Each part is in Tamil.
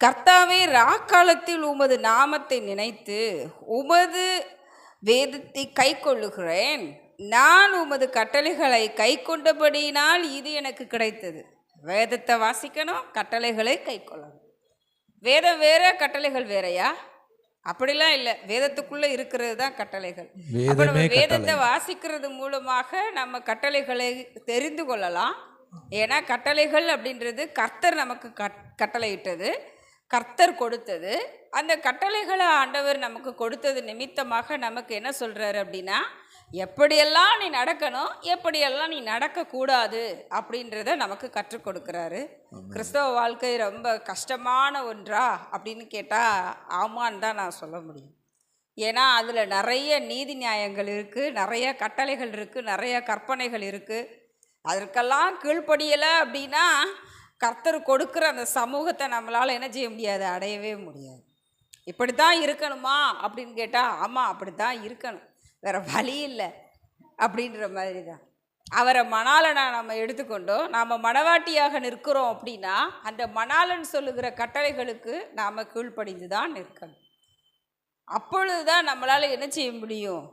கர்த்தாவே, ராக்காலத்தில் உமது நாமத்தை நினைத்து உமது வேதத்தை கைக்கொள்ளுகிறேன். நான் உமது கட்டளைகளை கைக்கொண்டபடியினால் இது எனக்கு கிடைத்தது. வேதத்தை வாசிக்கணும், கட்டளைகளை கைக்கொள்ளணும். வேதம் வேற, கட்டளைகள் வேறையா? அப்படிலாம் இல்லை. வேதத்துக்குள்ள இருக்கிறது தான் கட்டளைகள். அப்ப நம்ம வேதத்தை வாசிக்கிறது மூலமாக நம்ம கட்டளைகளை தெரிந்து கொள்ளலாம். ஏன்னா கட்டளைகள் அப்படின்றது கர்த்தர் நமக்கு கட்டளையிட்டது, கர்த்தர் கொடுத்தது. அந்த கட்டளைகளை ஆண்டவர் நமக்கு கொடுத்தது நிமித்தமாக நமக்கு என்ன சொல்கிறாரு அப்படின்னா, எப்படியெல்லாம் நீ நடக்கணும், எப்படியெல்லாம் நீ நடக்கக்கூடாது அப்படின்றத நமக்கு கற்றுக் கொடுக்குறாரு. கிறிஸ்தவ வாழ்க்கை ரொம்ப கஷ்டமான ஒன்றா அப்படின்னு கேட்டால் ஆமான்னு தான் நான் சொல்ல முடியும். ஏன்னா அதில் நிறைய நீதி நியாயங்கள் இருக்குது, நிறைய கட்டளைகள் இருக்குது, நிறைய கற்பனைகள் இருக்குது. அதற்கெல்லாம் கீழ்ப்படியலை அப்படின்னா கர்த்தர் கொடுக்குற அந்த சமூகத்தை நம்மளால் என்ன செய்ய முடியாது, அடையவே முடியாது. இப்படி தான் இருக்கணுமா அப்படின்னு கேட்டால் ஆமாம், அப்படி தான் இருக்கணும், வேறு வழி இல்லை அப்படின்ற மாதிரி தான். அவரை மணாளனா நம்ம எடுத்துக்கொண்டோம், நாம் மணவாட்டியாக நிற்கிறோம் அப்படின்னா அந்த மணாளன் சொல்லுகிற கட்டளைகளுக்கு நாம் கீழ்ப்படிந்து தான் நிற்கணும். அப்பொழுது தான் நம்மளால் என்ன செய்ய முடியும்,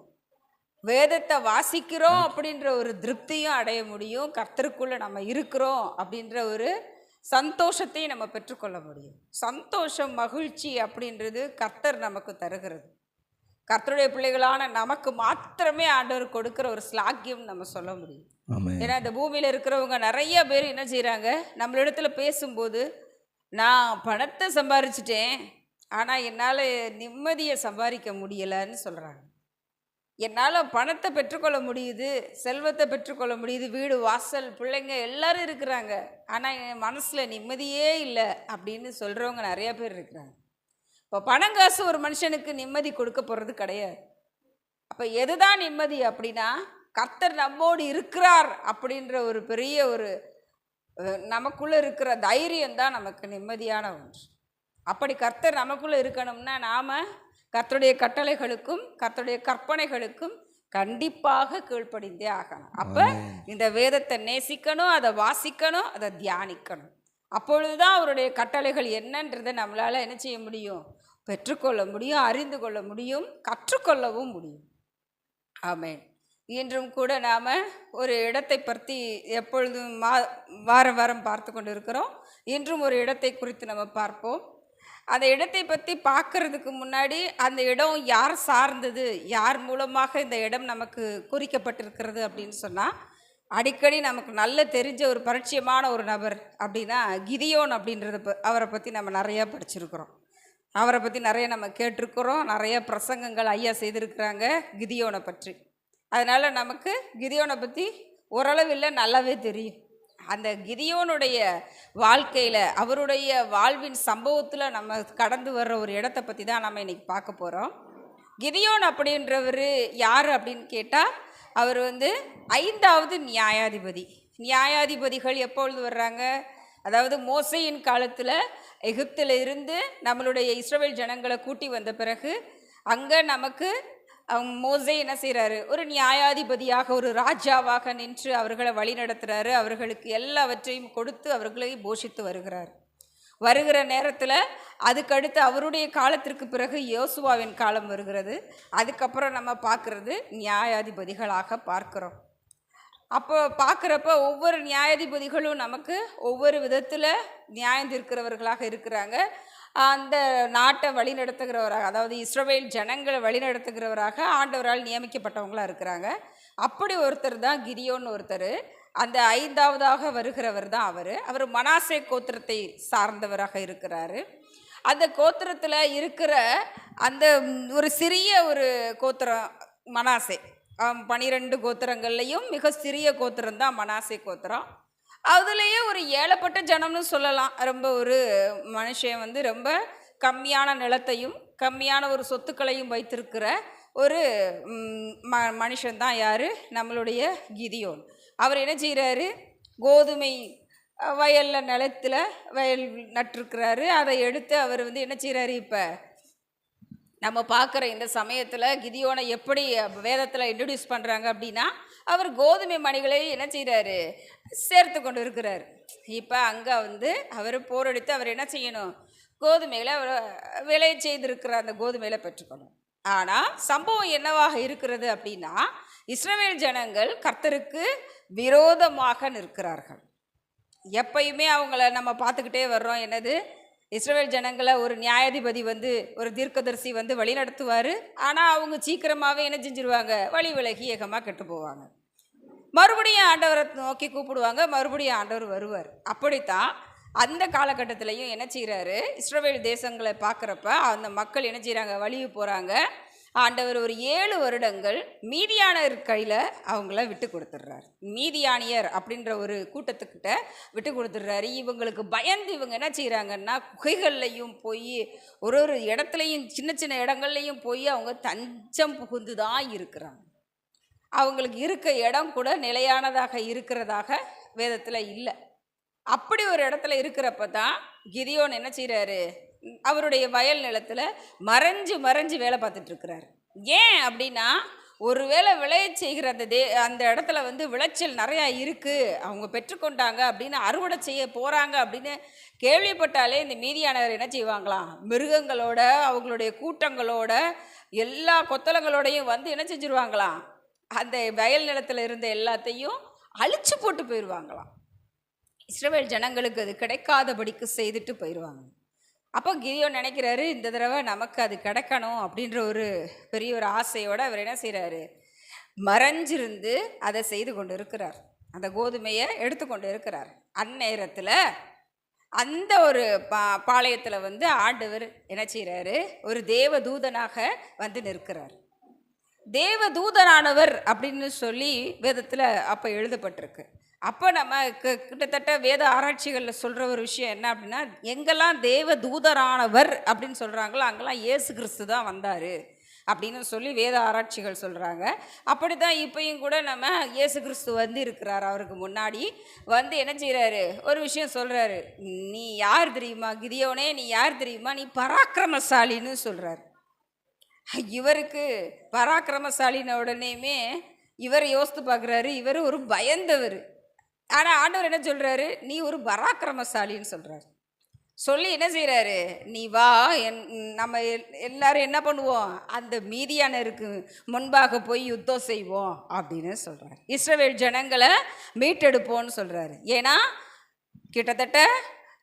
வேதத்தை வாசிக்கிறோம் அப்படின்ற ஒரு திருப்தியும் அடைய முடியும், கர்த்தருக்குள்ளே நம்ம இருக்கிறோம் அப்படின்ற ஒரு சந்தோஷத்தையும் நம்ம பெற்றுக்கொள்ள முடியும். சந்தோஷம், மகிழ்ச்சி அப்படின்றது கர்த்தர் நமக்கு தருகிறது. கர்த்தருடைய பிள்ளைகளான நமக்கு மாத்திரமே ஆண்டவர் கொடுக்குற ஒரு ஸ்லாக்கியம் நம்ம சொல்ல முடியும். ஏன்னா இந்த பூமியில் இருக்கிறவங்க நிறைய பேர் என்ன செய்கிறாங்க, நம்மளிடத்துல பேசும்போது நான் பணத்தை சம்பாரிச்சிட்டேன், ஆனால் என்னால் நிம்மதியை சம்பாதிக்க முடியலைன்னு சொல்கிறாங்க. என்னால் பணத்தை பெற்றுக்கொள்ள முடியுது, செல்வத்தை பெற்றுக்கொள்ள முடியுது, வீடு வாசல் பிள்ளைங்க எல்லோரும் இருக்கிறாங்க, ஆனால் என் மனசில் நிம்மதியே இல்லை அப்படின்னு சொல்கிறவங்க நிறையா பேர் இருக்கிறாங்க. இப்போ பணம் காசு ஒரு மனுஷனுக்கு நிம்மதி கொடுக்க போகிறது கிடையாது. அப்போ எதுதான் நிம்மதி அப்படின்னா, கர்த்தர் நம்மோடு இருக்கிறார் அப்படின்ற ஒரு பெரிய ஒரு நமக்குள்ளே இருக்கிற தைரியம் தான் நமக்கு நிம்மதியான ஒன்று. அப்படி கர்த்தர் நமக்குள்ளே இருக்கணும்னா நாம் கர்த்தருடைய கட்டளைகளுக்கும் கர்த்தருடைய கற்பனைகளுக்கும் கண்டிப்பாக கீழ்ப்படிந்தே ஆகணும். அப்போ இந்த வேதத்தை நேசிக்கணும், அதை வாசிக்கணும், அதை தியானிக்கணும். அப்பொழுதுதான் அவருடைய கட்டளைகள் என்னன்றதை நம்மளால் என்ன செய்ய முடியும், பெற்றுக்கொள்ள முடியும், அறிந்து கொள்ள முடியும், கற்றுக்கொள்ளவும் முடியும். ஆமென். இன்றும் கூட நாம் ஒரு இடத்தை பற்றி எப்பொழுதும் வாரம் வாரம் பார்த்து கொண்டு இருக்கிறோம். இன்றும் ஒரு இடத்தை குறித்து நம்ம பார்ப்போம். அந்த இடத்தை பற்றி பார்க்கறதுக்கு முன்னாடி அந்த இடம் யார் சார்ந்தது, யார் மூலமாக இந்த இடம் நமக்கு குறிக்கப்பட்டிருக்கிறது அப்படின்னு சொன்னால், அடிக்கடி நமக்கு நல்ல தெரிஞ்ச ஒரு பரிச்சயமான ஒரு நபர் அப்படின்னா கிதியோன் அப்படின்றத அவரை பற்றி நம்ம நிறையா படிச்சிருக்கிறோம், அவரை பற்றி நிறைய நம்ம கேட்டிருக்கிறோம், நிறைய பிரசங்கங்கள் ஐயா செய்திருக்கிறாங்க கிதியோனை பற்றி. அதனால் நமக்கு கிதியோனை பற்றி ஓரளவு இல்லை நல்லாவே தெரியும். அந்த கிதியோனுடைய வாழ்க்கையில், அவருடைய வாழ்வின் சம்பவத்தில் நம்ம கடந்து வர்ற ஒரு இடத்தை பற்றி தான் நம்ம இன்றைக்கி பார்க்க போகிறோம். கிதியோன் அப்படின்றவர் யார் அப்படின்னு கேட்டால், அவர் 5வது நியாயாதிபதி. நியாயாதிபதிகள் எப்பொழுது வர்றாங்க, அதாவது மோசையின் காலத்தில் எகிப்தில் இருந்து நம்மளுடைய இஸ்ரவேல் ஜனங்களை கூட்டி வந்த பிறகு அங்கே நமக்கு மோசே என்ன செய்கிறாரு, ஒரு நியாயாதிபதியாக, ஒரு ராஜாவாக நின்று அவர்களை வழி நடத்துகிறாரு. அவர்களுக்கு எல்லாவற்றையும் கொடுத்து அவர்களை போஷித்து வருகிறார். வருகிற நேரத்தில் அதுக்கடுத்து அவருடைய காலத்திற்கு பிறகு யோசுவாவின் காலம் வருகிறது. அதுக்கப்புறம் நம்ம பார்க்குறது நியாயாதிபதிகளாக பார்க்குறோம். அப்போ பார்க்குறப்ப ஒவ்வொரு நியாயாதிபதிகளும் நமக்கு ஒவ்வொரு விதத்தில் நியாயம் தீர்க்கிறவர்களாக இருக்கிறாங்க. அந்த நாட்டை வழி நடத்துகிறவராக, அதாவது இஸ்ரவேல் ஜனங்களை வழி நடத்துகிறவராக ஆண்டவரால் நியமிக்கப்பட்டவங்களாக இருக்கிறாங்க. அப்படி ஒருத்தர் தான் கிதியோன் ஒருத்தர். அந்த 5வதாக வருகிறவர் தான் அவர் மனாசே கோத்திரத்தை சார்ந்தவராக இருக்கிறாரு. அந்த கோத்திரத்தில் இருக்கிற அந்த ஒரு சிறிய ஒரு கோத்திரம் மனாசே. 12 கோத்திரங்கள்லையும் மிக சிறிய கோத்திரம் தான் மனாசே கோத்திரம். அதுலேயே ஒரு ஏழப்பட்ட ஜனம்னு சொல்லலாம். ரொம்ப ஒரு மனுஷன் ரொம்ப கம்மியான நிலத்தையும் கம்மியான ஒரு சொத்துக்களையும் வைத்திருக்கிற ஒரு மனுஷன்தான் யார், நம்மளுடைய கிதியோன். அவர் என்ன செய்கிறாரு, கோதுமை வயலில் நிலத்தில் வயல் நட்டிருக்கிறாரு. அதை எடுத்து அவர் என்ன செய்கிறாரு, இப்போ நம்ம பார்க்குற இந்த சமயத்தில் கிதியோனை எப்படி வேதத்தில் இன்ட்ரடியூஸ் பண்ணுறாங்க அப்படின்னா, அவர் கோதுமை மணிகளை என்ன செய்கிறாரு, சேர்த்து கொண்டு இருக்கிறார். இப்போ அங்கே அவர் போரடித்து அவர் என்ன செய்யணும், கோதுமைகளை விளைய செய்திருக்கிற அந்த கோதுமையில பெற்றுக்கணும். ஆனால் சம்பவம் என்னவாக இருக்கிறது அப்படின்னா, இஸ்ரவேல் ஜனங்கள் கர்த்தருக்கு விரோதமாக நிற்கிறார்கள். எப்பயுமே அவங்கள நம்ம பார்த்துக்கிட்டே வர்றோம். என்னது, இஸ்ரவேல் ஜனங்களை ஒரு நியாயாதிபதி ஒரு தீர்க்கதரிசி வழி நடத்துவார். ஆனால் அவங்க சீக்கிரமாகவே என்ன செஞ்சிருவாங்க, வழி விலகி ஏகமாக கெட்டு போவாங்க. மறுபடியும் ஆண்டவரை நோக்கி கூப்பிடுவாங்க, மறுபடியும் ஆண்டவர் வருவார். அப்படித்தான் அந்த காலகட்டத்திலையும் என்ன செய்கிறாரு, இஸ்ரவேல் தேசங்களை பார்க்குறப்ப அந்த மக்கள் என்ன செய்கிறாங்க, வழிவு போகிறாங்க. ஆண்டவர் ஒரு 7 வருடங்கள் மீதியானியர் கையில் அவங்கள விட்டு கொடுத்துட்றாரு. மீதியானியர் அப்படின்ற ஒரு கூட்டத்துக்கிட்ட விட்டு கொடுத்துட்றாரு. இவங்களுக்கு பயந்து இவங்க என்ன செய்கிறாங்கன்னா, குகைகள்லையும் போய் ஒரு இடத்துலையும் சின்ன சின்ன இடங்கள்லையும் போய் அவங்க தஞ்சம் புகுந்து தான் இருக்கிறாங்க. அவங்களுக்கு இருக்க இடம் கூட நிலையானதாக இருக்கிறதாக வேதத்தில் இல்லை. அப்படி ஒரு இடத்துல இருக்கிறப்ப தான் கிதியோன் என்ன செய்கிறாரு, அவருடைய வயல் நிலத்தில் மறைஞ்சு வேலை பார்த்துட்டு இருக்கிறாரு. ஏன் அப்படின்னா, ஒருவேளை விளைய செய்கிற அந்த இடத்துல விளைச்சல் நிறையா இருக்குது, அவங்க பெற்றுக்கொண்டாங்க அப்படின்னு அறுவடை செய்ய போகிறாங்க அப்படின்னு கேள்விப்பட்டாலே இந்த மீதியானவர் என்ன செய்வாங்களாம், மிருகங்களோட அவங்களுடைய கூட்டங்களோட எல்லா கொத்தலங்களோடையும் என்ன செஞ்சுருவாங்களாம், அந்த வயல் நிலத்தில் இருந்த எல்லாத்தையும் அழிச்சு போட்டு போயிடுவாங்களாம். இஸ்ரவேல் ஜனங்களுக்கு அது கிடைக்காதபடிக்கு செய்துட்டு போயிடுவாங்க. அப்போ கிதியோன் நினைக்கிறாரு, இந்த தடவை நமக்கு அது கிடைக்கணும் அப்படின்ற ஒரு பெரிய ஒரு ஆசையோடு அவர் என்ன செய்கிறாரு, மறைஞ்சிருந்து அதை செய்து கொண்டு இருக்கிறார். அந்த கோதுமையை எடுத்துக்கொண்டு இருக்கிறார். அந்நேரத்தில் அந்த ஒரு பாளையத்தில் ஆண்டவர் என்ன செய்கிறாரு, ஒரு தேவதூதனாக நிற்கிறார். தேவதூதனானவர் அப்படின்னு சொல்லி வேதத்தில் அப்போ எழுதப்பட்டிருக்கு. அப்போ நம்ம கிட்டத்தட்ட வேத ஆராய்ச்சிகளில் சொல்கிற ஒரு விஷயம் என்ன அப்படின்னா, எங்கெல்லாம் தேவதூதரானவர் அப்படின்னு சொல்கிறாங்களோ அங்கெல்லாம் இயேசு கிறிஸ்து தான் வந்தார் அப்படின்னு சொல்லி வேத ஆராய்ச்சிகள் சொல்கிறாங்க. அப்படி தான் இப்போயும் கூட நம்ம இயேசு கிறிஸ்து இருக்கிறார். அவருக்கு முன்னாடி என்ன செய்கிறாரு, ஒரு விஷயம் சொல்கிறாரு, நீ யார் தெரியுமா கிதியோனே, நீ யார் தெரியுமா, நீ பராக்கிரமசாலின்னு சொல்கிறார். இவருக்கு பராக்கிரமசாலின உடனேயுமே இவர் யோசித்து பார்க்குறாரு, இவர் ஒரு பயந்தவர். ஆனால் ஆண்டவர் என்ன சொல்கிறாரு, நீ ஒரு பராக்கிரமசாலின்னு சொல்கிறார். சொல்லி என்ன செய்கிறாரு, நீ வா, நம்ம எல்லாரும் என்ன பண்ணுவோம், அந்த மீதியானருக்கு முன்பாக போய் யுத்தம் செய்வோம் அப்படின்னு சொல்கிறார். இஸ்ரவேல் ஜனங்களை மீட்டெடுப்போன்னு சொல்கிறாரு. ஏன்னா கிட்டத்தட்ட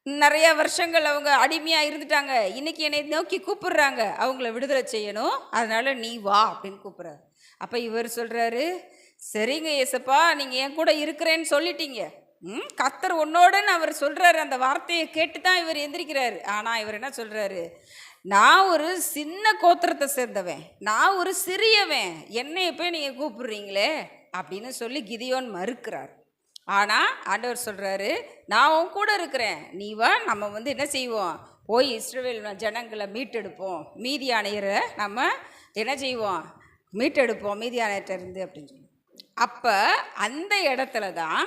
நிறைய வருஷங்கள் அவங்க அடிமையாக இருந்துட்டாங்க. இன்றைக்கி என்னை நோக்கி கூப்பிடுறாங்க, அவங்கள விடுதலை செய்யணும், அதனால் நீ வா அப்படின்னு கூப்பிட்றாரு. அப்போ இவர் சொல்கிறாரு, சரிங்க ஏசப்பா, நீங்கள் என் கூட இருக்கிறேன்னு சொல்லிட்டீங்க, கர்த்தர் உன்னோடுன்னு அவர் சொல்கிறாரு. அந்த வார்த்தையை கேட்டு தான் இவர் எந்திரிக்கிறாரு. ஆனால் இவர் என்ன சொல்கிறாரு, நான் ஒரு சின்ன கோத்திரத்தை சேர்ந்தவன், நான் ஒரு சிறியவன், என்னைய போய் நீங்கள் கூப்பிடுறீங்களே அப்படின்னு சொல்லி கிதியோன் மறுக்கிறார். ஆனால் ஆண்டவர் சொல்கிறாரு, நான் உன் கூட இருக்கிறேன், நீ வா, நம்ம என்ன செய்வோம், போய் இஸ்ரவேல் ஜனங்களை மீட்டெடுப்போம், மீதியானியரை நம்ம என்ன செய்வோம், மீட்டெடுப்போம் மீதியானியர்கிட்டருந்து அப்படின்னு சொல்லி. அப்போ அந்த இடத்துல தான்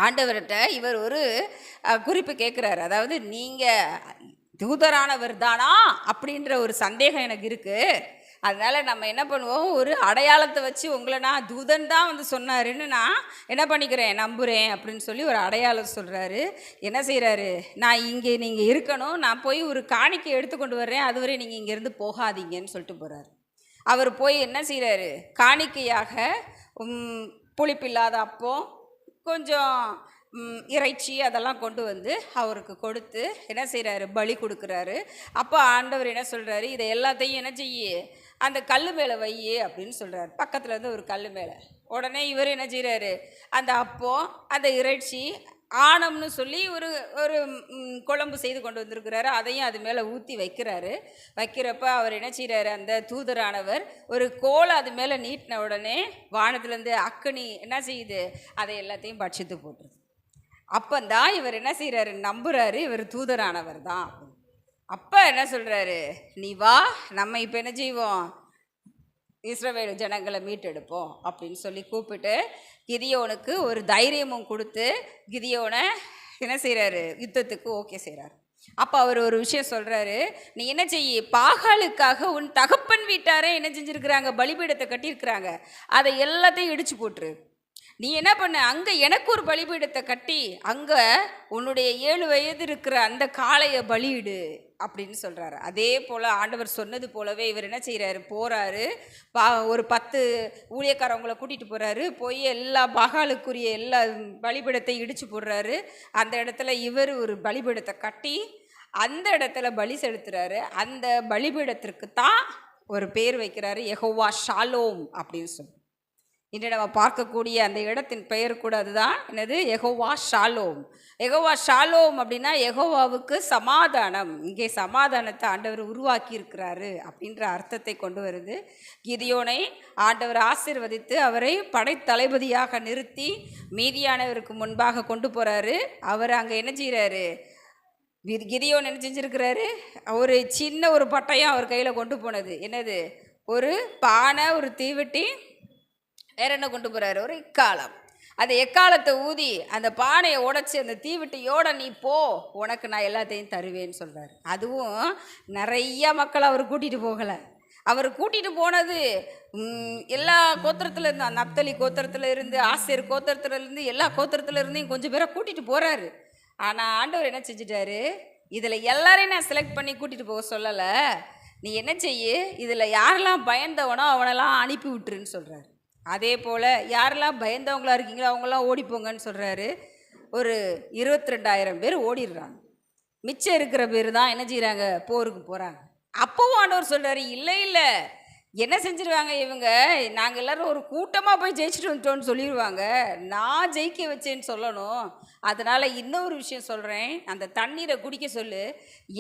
ஆண்டவர்கிட்ட இவர் ஒரு குறிப்பு கேட்குறாரு. அதாவது, நீங்கள் தூதரானவர் தானா அப்படின்ற ஒரு சந்தேகம் எனக்கு இருக்குது, அதனால் நம்ம என்ன பண்ணுவோம், ஒரு அடையாளத்தை வச்சு உங்களை நான் தூதன் தான் சொன்னாருன்னு நான் என்ன பண்ணிக்கிறேன், நம்புகிறேன் அப்படின்னு சொல்லி ஒரு அடையாளம் சொல்கிறாரு. என்ன செய்கிறாரு, நான் இங்கே நீங்கள் இருக்கணும், நான் போய் ஒரு காணிக்கை எடுத்துக்கொண்டு வர்றேன், அதுவரை நீங்கள் இங்கேருந்து போகாதீங்கன்னு சொல்லிட்டு போகிறாரு. அவர் போய் என்ன செய்கிறாரு, காணிக்கையாக புளிப்பில்லாத அப்பம், கொஞ்சம் இறைச்சி அதெல்லாம் கொண்டு அவருக்கு கொடுத்து என்ன செய்கிறாரு, பலி கொடுக்குறாரு. அப்போ ஆண்டவர் என்ன சொல்கிறாரு, இதை எல்லாத்தையும் என்ன செய்ய, அந்த கல் மேலே வை அப்படின்னு சொல்கிறார். பக்கத்தில் ஒரு கல் மேலே. உடனே இவர் என்ன செய்கிறாரு, அந்த அப்பம், அந்த இறைச்சி, ஆணம்னு சொல்லி ஒரு ஒரு குழம்பு செய்து கொண்டு வந்திருக்கிறாரு, அதையும் அது மேலே ஊற்றி வைக்கிறாரு. வைக்கிறப்ப அவர் என்ன செய்கிறாரு, அந்த தூதரானவர் ஒரு கோலை அது மேலே நீட்டின உடனே வானத்துலேருந்து அக்கினி என்ன செய்யுது, அதை எல்லாத்தையும் பட்சித்து போட்டுருது. அப்போந்தான் இவர் என்ன செய்கிறாரு, நம்புகிறாரு, இவர் தூதரானவர் தான். அப்போ என்ன சொல்கிறாரு, நீ வா, நம்ம இப்போ என்ன செய்வோம், இஸ்ரவேல் ஜனங்களை மீட்டெடுப்போம் அப்படின்னு சொல்லி கூப்பிட்டு கிதியோனுக்கு ஒரு தைரியமும் கொடுத்து கிதியோனை என்ன செய்கிறாரு, யுத்தத்துக்கு ஓகே செய்கிறார். அப்போ அவர் ஒரு விஷயம் சொல்கிறாரு, நீ என்ன செய்ய, பாகாலுக்காக உன் தகப்பன் வீட்டாரே என்ன செஞ்சுருக்கிறாங்க, பலிபீடத்தை கட்டியிருக்கிறாங்க, அதை எல்லாத்தையும் இடிச்சு போட்டுரு. நீ என்ன பண்ண, அங்கே எனக்கு ஒரு பலிபீடத்தை கட்டி அங்கே உன்னுடைய 7 வயது இருக்கிற அந்த காளையை பலியிடு அப்படின்னு சொல்கிறாரு. அதே போல் ஆண்டவர் சொன்னது போலவே இவர் என்ன செய்கிறாரு, போகிறாரு. ஒரு 10 ஊழியக்காரவங்களை கூட்டிகிட்டு போகிறாரு. போய் எல்லா பகாலுக்குரிய எல்லா பலிபீடத்தை இடித்து போடுறாரு. அந்த இடத்துல இவர் ஒரு பலிபீடத்தை கட்டி அந்த இடத்துல பலி செலுத்துறாரு. அந்த பலிபீடத்திற்கு தான் ஒரு பேர் வைக்கிறாரு, யெகோவா ஷாலோம் அப்படின்னு சொல்லி. இன்று நம்ம பார்க்கக்கூடிய அந்த இடத்தின் பெயர் கூட அதுதான், என்னது, யெகோவா ஷாலோம். யெகோவா ஷாலோம் அப்படின்னா யெகோவாவுக்கு சமாதானம். இங்கே சமாதானத்தை ஆண்டவர் உருவாக்கி இருக்கிறாரு அப்படின்ற அர்த்தத்தை கொண்டு வருது. கிதியோனை ஆண்டவர் ஆசீர்வதித்து அவரை படைத்தளபதியாக நிறுத்தி மீதியானவருக்கு முன்பாக கொண்டு போகிறாரு. அவர் அங்கே என்ன செய்கிறாரு, கிதியோன் என்ன செஞ்சுருக்கிறாரு, ஒரு சின்ன ஒரு பட்டயம் அவர் கையில் கொண்டு போனது, என்னது, ஒரு பானை, ஒரு தீவெட்டி, வேற என்ன கொண்டு போகிறாரு, ஒரு எக்காலம். அந்த எக்காலத்தை ஊதி அந்த பானையை உடைச்சி அந்த தீவெட்டியோட நீ போ, உனக்கு நான் எல்லாத்தையும் தருவேன்னு சொல்கிறார். அதுவும் நிறைய மக்கள் அவர் கூட்டிகிட்டு போகலை. அவர் கூட்டிகிட்டு போனது எல்லா கோத்திரத்தில் இருந்து, நப்தலி கோத்திரத்தில் இருந்து, ஆசேர் கோத்திரத்தில் இருந்து, எல்லா கோத்திரத்தில் இருந்தையும் கொஞ்சம் பேரை கூட்டிகிட்டு போகிறாரு. ஆனால் ஆண்டவர் என்ன செஞ்சிட்டாரு, இதில் எல்லாரையும் நான் செலக்ட் பண்ணி கூட்டிகிட்டு போக சொல்லலை. நீ என்ன செய்ய, இதில் யாரெல்லாம் பயந்தவனோ அவனெல்லாம் அனுப்பி விட்டுருன்னு சொல்கிறாரு. அதே போல் யாரெல்லாம் பயந்தவங்களா இருக்கீங்களோ அவங்களாம் ஓடிப்போங்கன்னு சொல்கிறாரு. ஒரு 22,000 பேர் ஓடிடுறாங்க. மிச்சம் இருக்கிற பேர் தான் என்ன செய்கிறாங்க, போருக்கு போகிறாங்க. அப்போவும் ஆண்டவர் சொல்கிறாரு, இல்லை இல்லை, என்ன செஞ்சிருவாங்க இவங்க, நாங்கள் எல்லோரும் ஒரு கூட்டமாக போய் ஜெயிச்சுட்டு வந்துட்டோன்னு சொல்லிடுவாங்க. நான் ஜெயிக்க வச்சேன்னு சொல்லணும். அதனால் இன்னொரு விஷயம் சொல்கிறேன், அந்த தண்ணீரை குடிக்க சொல்லு.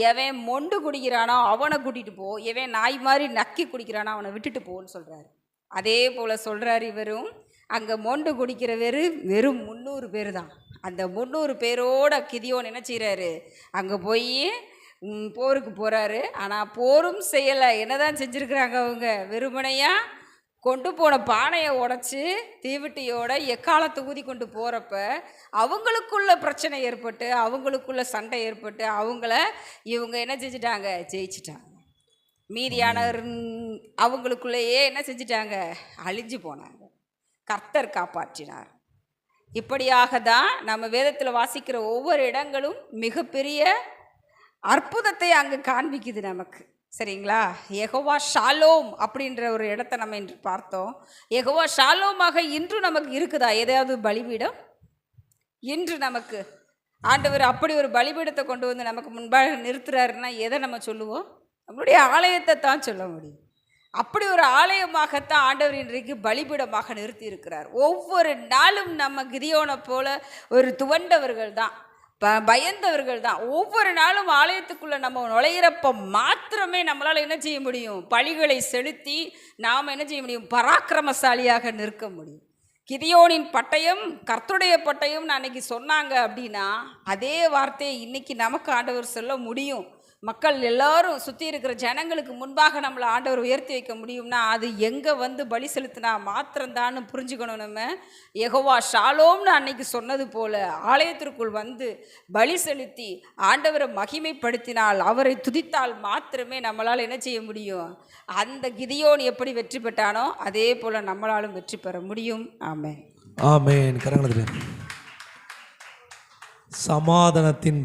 எவன் மொண்டு குடிக்கிறானோ அவனை கூட்டிகிட்டு போ, எவன் நாய் மாதிரி நக்கி குடிக்கிறானோ அவனை விட்டுட்டு போன்னு சொல்கிறாரு. அதே போல் சொல்கிறார் இவரும். அங்கே மொண்டு குடிக்கிற வெறும் 300 பேர் தான். அந்த 300 பேரோட கிதியோன் என்ன செய்கிறாரு, அங்கே போய் போருக்கு போகிறாரு. ஆனால் போரும் செய்யலை. என்ன தான் செஞ்சுருக்குறாங்க அவங்க, வெறுமனையாக கொண்டு போன பானையை உடச்சி தீவெட்டியோட எக்காலத்தை ஊதி கொண்டு போகிறப்ப அவங்களுக்குள்ள பிரச்சனை ஏற்பட்டு, அவங்களுக்குள்ள சண்டை ஏற்பட்டு, இவங்க என்ன செஞ்சிட்டாங்க, ஜெயிச்சிட்டாங்க. மீதியானவர் அவங்களுக்குள்ளேயே என்ன செஞ்சிட்டாங்க, அழிஞ்சு போனாங்க. கர்த்தர் காப்பாற்றினார். இப்படியாக தான் நம்ம வேதத்தில் வாசிக்கிற ஒவ்வொரு இடங்களும் மிகப்பெரிய அற்புதத்தை அங்கே காண்பிக்குது நமக்கு. சரிங்களா? யெகோவா ஷாலோம் அப்படின்ற ஒரு இடத்த நம்ம இன்று பார்த்தோம். யெகோவா ஷாலோமாக இன்று நமக்கு இருக்குதா ஏதாவது பலிபீடம்? இன்று நமக்கு ஆண்டவர் அப்படி ஒரு பலிபீடத்தை கொண்டு வந்து நமக்கு முன்பாக நிறுத்துறாருன்னா எதை நம்ம சொல்லுவோம்? நம்மளுடைய ஆலயத்தை தான் சொல்ல முடியும். அப்படி ஒரு ஆலயமாகத்தான் ஆண்டவர் இன்றைக்கு பலிபீடமாக நிறுத்தி இருக்கிறார். ஒவ்வொரு நாளும் நம்ம கிதியோனை போல ஒரு துவண்டவர்கள் தான், பயந்தவர்கள் தான். ஒவ்வொரு நாளும் ஆலயத்துக்குள்ளே நம்ம நுழையிறப்ப மாத்திரமே நம்மளால் என்ன செய்ய முடியும், பலிகளை செலுத்தி நாம் என்ன செய்ய முடியும், பராக்கிரமசாலியாக நிற்க முடியும். கிதியோனின் பட்டயம் கர்த்தருடைய பட்டயம் அன்னைக்கு சொன்னாங்க அப்படின்னா அதே வார்த்தையை இன்னைக்கு நமக்கு ஆண்டவர் சொல்ல முடியும். மக்கள் எல்லாரும் சுற்றி இருக்கிற ஜனங்களுக்கு முன்பாக நம்மளை ஆண்டவர் உயர்த்தி வைக்க முடியும்னா அது எங்கே வந்து பலி செலுத்தினா மாத்திரம்தான்னு புரிஞ்சுக்கணும். நம்ம யெகோவா ஷாலோம்னு அன்னைக்கு சொன்னது போல் ஆலயத்திற்குள் வந்து பலி செலுத்தி ஆண்டவரை மகிமைப்படுத்தினால், அவரை துதித்தால் மாத்திரமே நம்மளால் என்ன செய்ய முடியும். அந்த கிதியோன் எப்படி வெற்றி பெற்றானோ அதே போல் நம்மளாலும் வெற்றி பெற முடியும். ஆமென், ஆமென். கரங்களை சமாதானத்தின்